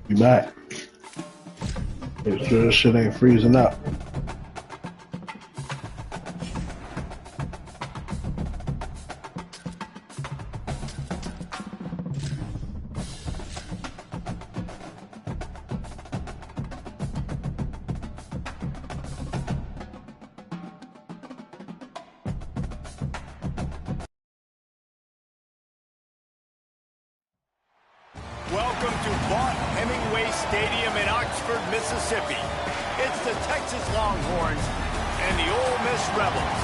You back. Make sure this shit ain't freezing up. Welcome to Vaught Hemingway Stadium in Oxford, Mississippi. It's the Texas Longhorns and the Ole Miss Rebels.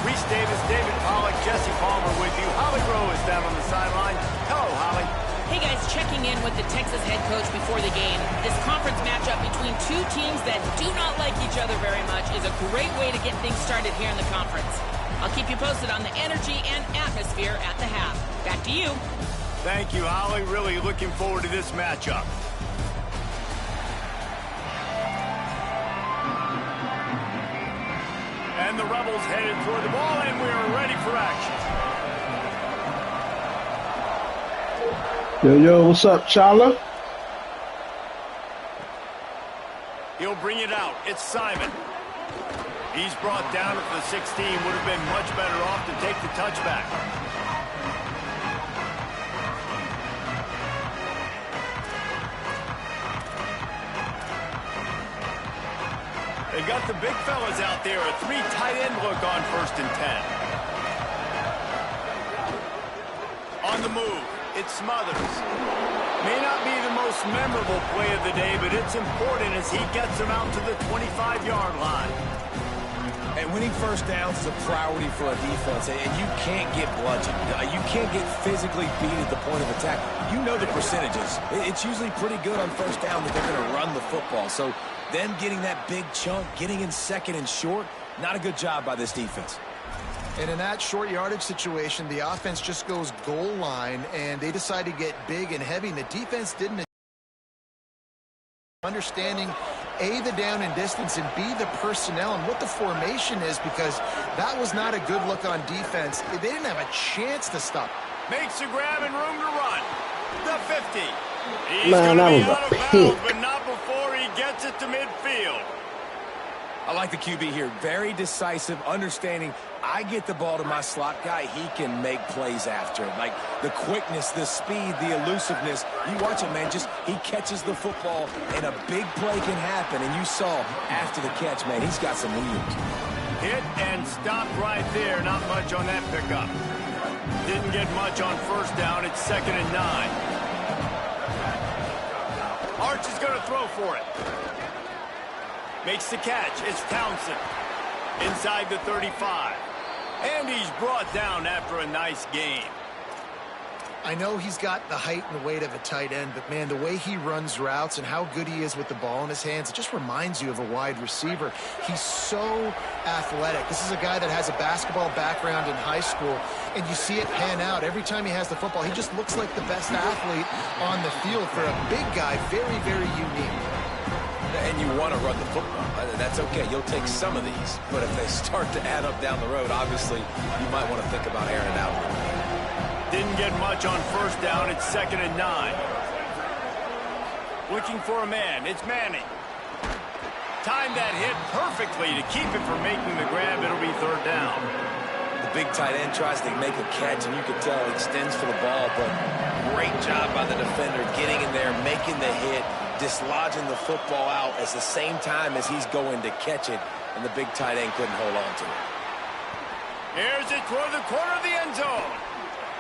Reese Davis, David Pollack, Jesse Palmer with you. Holly Rowe is down on the sideline. Hello, Holly. Hey guys, checking in with the Texas head coach before the game. This conference matchup between two teams that do not like each other very much is a great way to get things started here in the conference. I'll keep you posted on the energy and atmosphere at the half. Back to you. Thank you, Holly. Really looking forward to this matchup. And the Rebels headed toward the ball, and we are ready for action. Yo, what's up, Chala? He'll bring it out. It's Simon. He's brought down at the 16. Would have been much better off to take the touchback. They've got the big fellas out there. A three tight end look on 1st and 10. On the move, it's Smothers. May not be the most memorable play of the day, but it's important as he gets them out to the 25-yard line. And winning first downs is a priority for a defense, and you can't get bludgeoned. You can't get physically beat at the point of attack. You know the percentages. It's usually pretty good on first down that they're going to run the football. So them getting that big chunk, getting in second and short, not a good job by this defense. And in that short yardage situation, the offense just goes goal line, and they decide to get big and heavy, and the defense didn't understanding A, the down and distance, and B, the personnel and what the formation is, because that was not a good look on defense. They didn't have a chance to stop. Makes a grab and room to run. The 50. He's Man, going to be that was out a of bounds, pick. but not before he gets it to midfield. I like the QB here. Very decisive, understanding I get the ball to my slot guy, he can make plays after it. Like the quickness, the speed, the elusiveness. You watch it, man, just he catches the football and a big play can happen. And you saw after the catch, man, he's got some wheels. Hit and stop right there. Not much on that pickup. Didn't get much on first down. It's 2nd and 9. Arch is going to throw for it. Makes the catch. It's Townsend. Inside the 35. And he's brought down after a nice game. I know he's got the height and the weight of a tight end, but, man, the way he runs routes and how good he is with the ball in his hands, it just reminds you of a wide receiver. He's so athletic. This is a guy that has a basketball background in high school, and you see it pan out. Every time he has the football, he just looks like the best athlete on the field. For a big guy, very, very unique. And you want to run the football. That's okay. You'll take some of these. But if they start to add up down the road, obviously, you might want to think about airing it out. Didn't get much on first down. It's 2nd and 9. Looking for a man. It's Manning. Timed that hit perfectly to keep it from making the grab. It'll be 3rd down. The big tight end tries to make a catch, and you can tell he extends for the ball, but great job by the defender getting in there, making the hit, dislodging the football out at the same time as he's going to catch it, and the big tight end couldn't hold on to it. Here's it toward the corner of the end zone.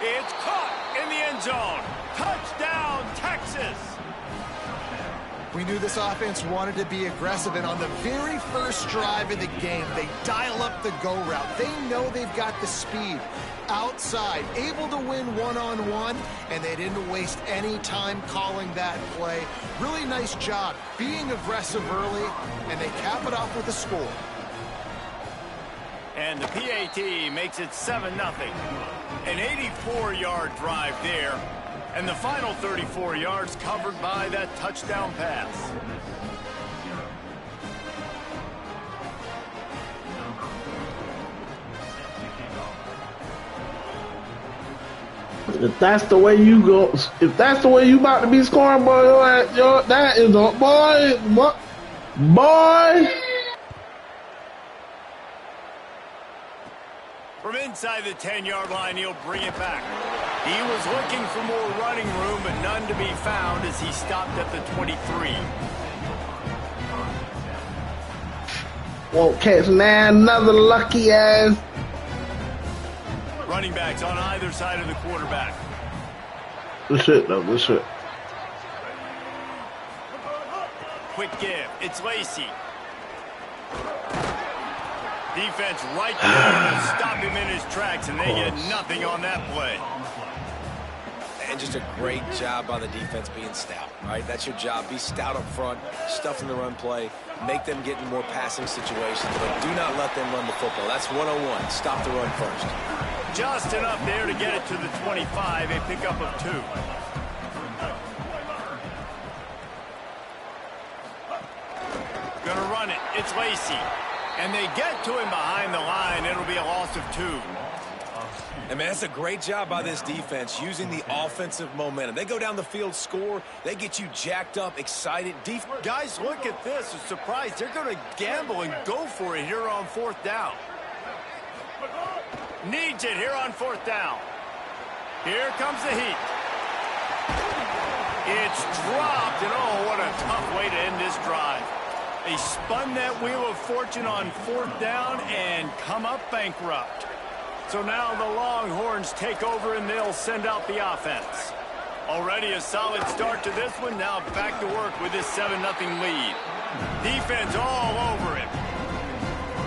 It's caught in the end zone. Touchdown, Texas. We knew this offense wanted to be aggressive, and on the very first drive of the game, they dial up the go route. They know they've got the speed outside, able to win one-on-one, and they didn't waste any time calling that play. Really nice job being aggressive early, and they cap it off with a score. And the PAT makes it 7-0. An 84-yard drive there. And the final 34 yards covered by that touchdown pass. If that's the way you go, if that's the way you about to be scoring, boy, that is a boy. From inside the 10-yard line, he'll bring it back. He was looking for more running room, but none to be found as he stopped at the 23. Won't catch man, another lucky ass. Running backs on either side of the quarterback. Good shit, though. Good shit. Quick give. It's Lacy. Defense right there to stop him in his tracks, and they get nothing on that play. And just a great job by the defense being stout, right? That's your job. Be stout up front, stuff in the run play, make them get in more passing situations, but do not let them run the football. That's 101. Stop the run first. Just enough there to get it to the 25, a pickup of 2. Gonna run it. It's Lacy. And they get to him behind the line. It'll be a loss of 2. And, man, that's a great job by this defense using the offensive momentum. They go down the field, score. They get you jacked up, excited. Guys, look at this. A surprise. They're going to gamble and go for it here on 4th down. Needs it here on 4th down. Here comes the heat. It's dropped, and oh, what a tough way to end this drive. They spun that wheel of fortune on 4th down and come up bankrupt. So now the Longhorns take over and they'll send out the offense. Already a solid start to this one. Now back to work with this 7-0 lead. Defense all over him.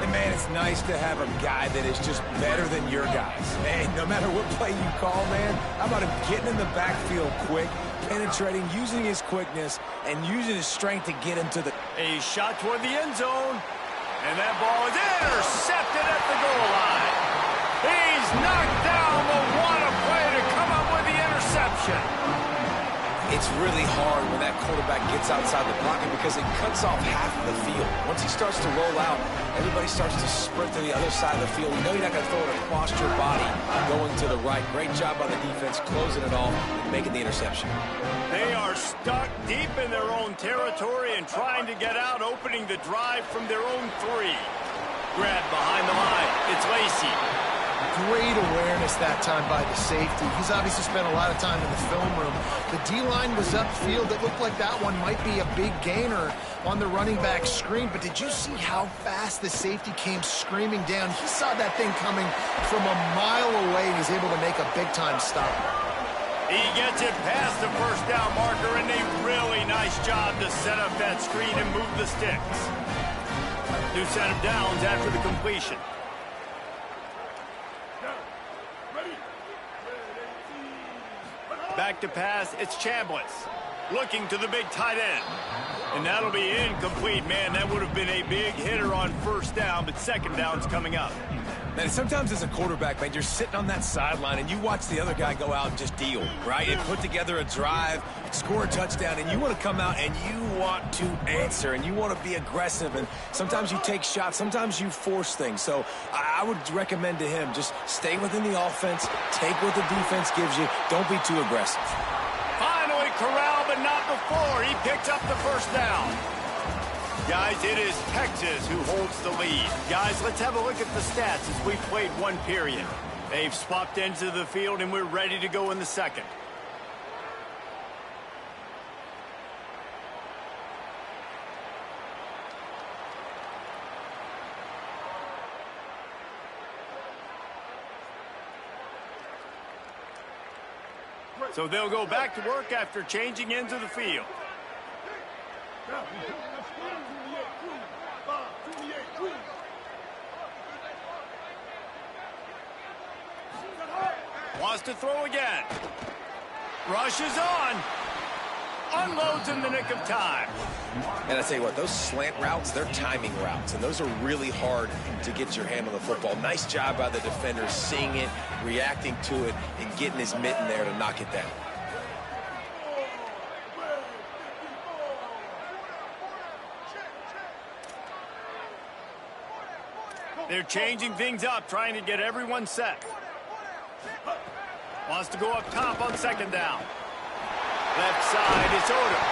And man, it's nice to have a guy that is just better than your guys. And no matter what play you call, man, how about him getting in the backfield quick, penetrating, using his quickness, and using his strength to get him to the... A shot toward the end zone. And that ball is intercepted at the goal line. He's knocked down, but what a play to come up with the interception. It's really hard when that quarterback gets outside the pocket because it cuts off half of the field. Once he starts to roll out, everybody starts to sprint to the other side of the field. You know you're not going to throw it across your body going to the right. Great job by the defense closing it off and making the interception. They are stuck deep in their own territory and trying to get out, opening the drive from their own 3. Grabbed behind the line. It's Lacy. Great awareness that time by the safety. He's obviously spent a lot of time in the film room. The D-line was upfield. It looked like that one might be a big gainer on the running back screen. But did you see how fast the safety came screaming down? He saw that thing coming from a mile away, and he's able to make a big-time stop. He gets it past the 1st down marker, and a really nice job to set up that screen and move the sticks. New set of downs after the completion. Back to pass, it's Chambliss. Looking to the big tight end. And that'll be incomplete. Man, that would have been a big hitter on 1st down, but 2nd down's coming up. And sometimes as a quarterback, man, you're sitting on that sideline and you watch the other guy go out and just deal, right? And put together a drive, score a touchdown, and you want to come out and you want to answer and you want to be aggressive. And sometimes you take shots, sometimes you force things. So I would recommend to him just stay within the offense, take what the defense gives you, don't be too aggressive. Finally corralled, but not before. He picked up the 1st down. Guys, it is Texas who holds the lead. Guys, let's have a look at the stats as we played 1 period. They've swapped ends of the field, and we're ready to go in the 2nd. So they'll go back to work after changing ends of the field. Wants to throw again. Rushes on. Unloads in the nick of time. And I tell you what, those slant routes, they're timing routes, and those are really hard to get your hand on the football. Nice job by the defender seeing it, reacting to it, and getting his mitten there to knock it down. They're changing things up, trying to get everyone set. Wants to go up top on second down. Left side, it's Odom.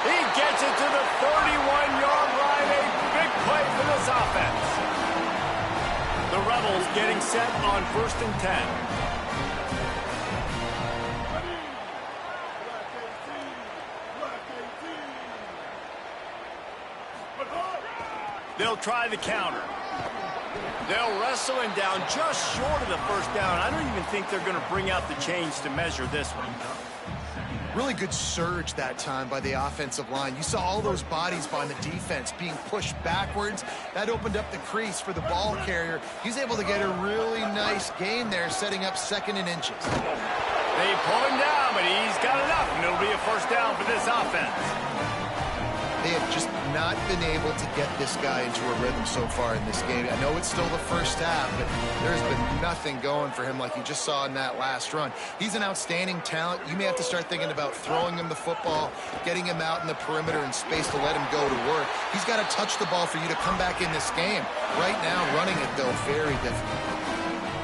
He gets it to the 31-yard line. A big play for this offense. The Rebels getting set on 1st and 10. They'll try the counter. They'll wrestle him down just short of the first down. I don't even think they're going to bring out the chains to measure this one. Really good surge that time by the offensive line. You saw all those bodies by the defense being pushed backwards. That opened up the crease for the ball carrier. He's able to get a really nice gain there, setting up 2nd and inches. They pull him down, but he's got enough, and it'll be a first down for this offense. They have just not been able to get this guy into a rhythm so far in this game. I know it's still the first half, but there's been nothing going for him like you just saw in that last run. He's an outstanding talent. You may have to start thinking about throwing him the football, getting him out in the perimeter in space to let him go to work. He's got to touch the ball for you to come back in this game. Right now, running it, though, very difficult.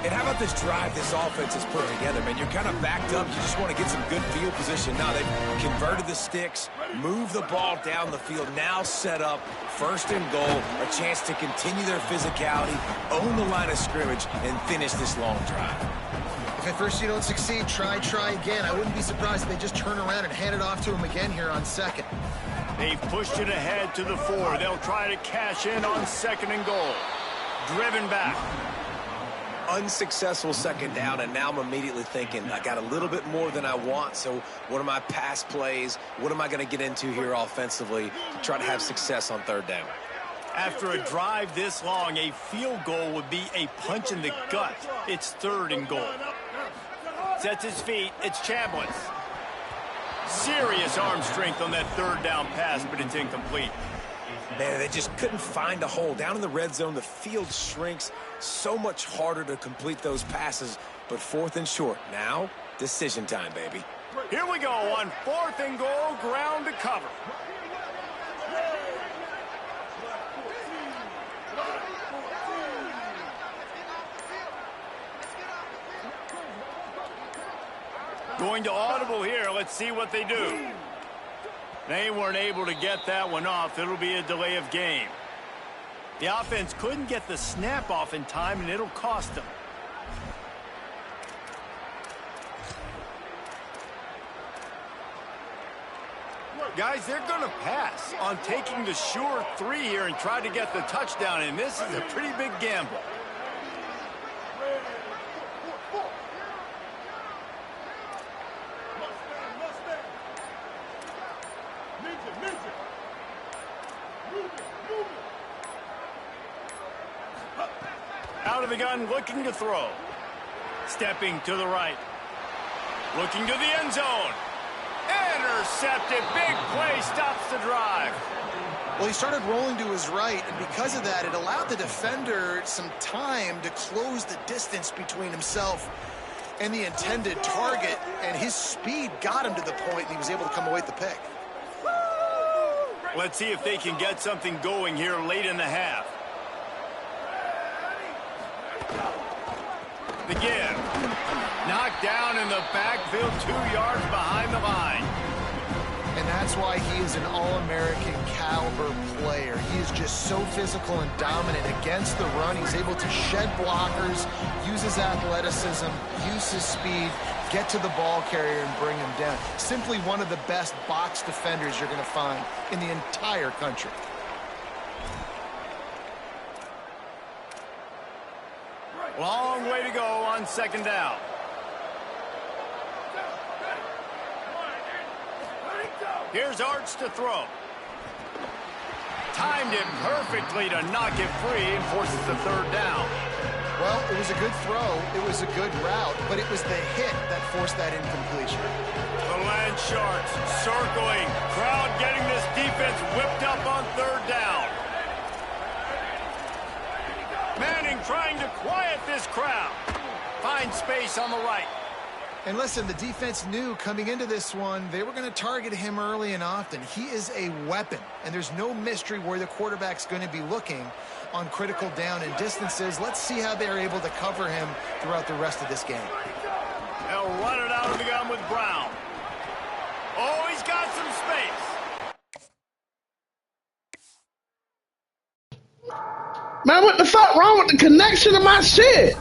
And how about this drive this offense has put together, man? You're kind of backed up. You just want to get some good field position. Now they've converted the sticks, moved the ball down the field, now set up 1st and goal, a chance to continue their physicality, own the line of scrimmage, and finish this long drive. If at first you don't succeed, try again. I wouldn't be surprised if they just turn around and hand it off to him again here on 2nd. They've pushed it ahead to the 4. They'll try to cash in on 2nd and goal. Driven back. Unsuccessful 2nd down, and now I'm immediately thinking, I got a little bit more than I want, so what are my pass plays? What am I going to get into here offensively to try to have success on 3rd down? After a drive this long, a field goal would be a punch in the gut. It's 3rd and goal. Sets his feet. It's Chambliss. Serious arm strength on that 3rd down pass, but it's incomplete. Man, they just couldn't find a hole. Down in the red zone, the field shrinks. So much harder to complete those passes, but 4th and short. Now, decision time, baby. Here we go on 4th and goal, ground to cover. Going to audible here. Let's see what they do. They weren't able to get that one off. It'll be a delay of game. The offense couldn't get the snap off in time, and it'll cost them. Guys, they're going to pass on taking the sure 3 here and try to get the touchdown, and this is a pretty big gamble. Out of the gun, looking to throw. Stepping to the right. Looking to the end zone. Intercepted. Big play. Stops the drive. Well, he started rolling to his right, and because of that, it allowed the defender some time to close the distance between himself and the intended target, and his speed got him to the point, and he was able to come away with the pick. Let's see if they can get something going here late in the half. The give. Knocked down in the backfield, 2 yards behind the line. And that's why he is an All-American caliber player. He is just so physical and dominant against the run. He's able to shed blockers, use his athleticism, use his speed, get to the ball carrier and bring him down. Simply one of the best box defenders you're going to find in the entire country. Long way to go on 2nd down. Here's Arts to throw. Timed it perfectly to knock it free and forces the 3rd down. Well, it was a good throw. It was a good route, but it was the hit that forced that incompletion. The Land Sharks circling. Crowd getting this defense whipped up on 3rd down. Manning trying to quiet this crowd. Finds space on the right. And listen, the defense knew coming into this one, they were going to target him early and often. He is a weapon, and there's no mystery where the quarterback's going to be looking on critical down and distances. Let's see how they're able to cover him throughout the rest of this game. They'll run Man, what the fuck wrong with the connection of my shit?